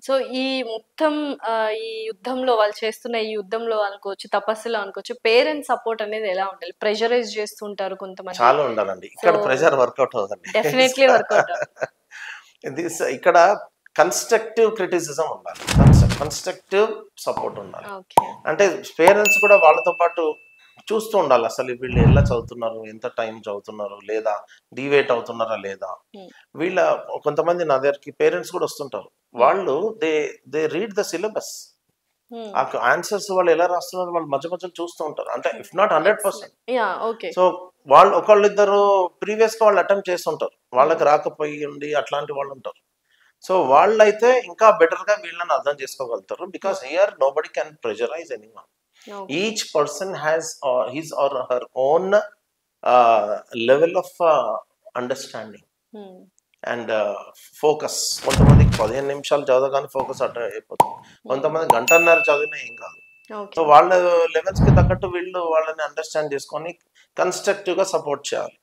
So, ఈ మొత్తం ఈ యుద్ధంలో వాళ్ళు చేస్తున్న ఈ యుద్ధంలో అనుకోవచ్చు, తపస్సులో అనుకోవచ్చు, పేరెంట్స్ సపోర్ట్ అనేది ఎలా ఉండాలి? ప్రెషరైజ్ చేస్తుంటారు కొంతమంది. చాలా ఉండాలండి. సో, ఇక్కడ ప్రెషర్ వర్కౌట్ అవ్వదండి. డెఫినైట్‌లీ వర్కౌట్ అవుతుంది. ఇక్కడ కన్‌స్ట్రక్టివ్ క్రిటిసిజం ఉండాలి. కన్‌స్ట్రక్టివ్ సపోర్ట్ ఉండాలి. ఓకే. అంటే పేరెంట్స్ కూడా వాళ్ళతో పాటు చూస్తూ ఉండాలి. అసలు వీళ్ళు ఎలా చదువుతున్నారు? ఎంత టైం చదువుతున్నారు? లేదా డీవియేట్ అవుతున్నారా లేదా? హ్మ్. వీళ్ళ కొంతమంది నా దగ్గరికి పేరెంట్స్ కూడా వస్తుంటారు. వాళ్ళు దే రీడ్ ద సిలబస్. హ్మ్. ఆ ఆన్సర్స్ వాళ్ళు ఎలా రాస్తున్నారు వాళ్ళు మధ్య మధ్యలో చూస్తూ ఉంటారు. అంటే if not 100%. Yeah! Okay. So వాళ్ళు ఒకళ్ళిద్దరు ప్రీవియస్‌గా వాళ్ళు అటెంప్ట్ చేస్తుంటారు. వాళ్ళకి రాకపోయి ఉండి అట్లాంటి వాళ్ళు ఉంటారు. సో వాళ్ళైతే ఇంకా బెటర్‌గా వీళ్ళని అర్థం చేసుకోగలుగుతారు. Because here nobody can pressurise anyone. Okay. Each person has his or her own level of understanding హ్మ్. And focus. కొంతమందికి 15 నిమిషాలు చదవగానే ఫోకస్ అటు అయిపోతుంది. కొంతమంది గంటన్నర చదివినా ఏం కాదు. ఓకే. సో వాళ్ళ లెవెల్స్‌కి తగ్గట్టు వీళ్ళు వాళ్ళని అండర్స్టాండ్ చేసుకొని కన్‌స్ట్రక్టివ్‌గా సపోర్ట్ చేయాలి.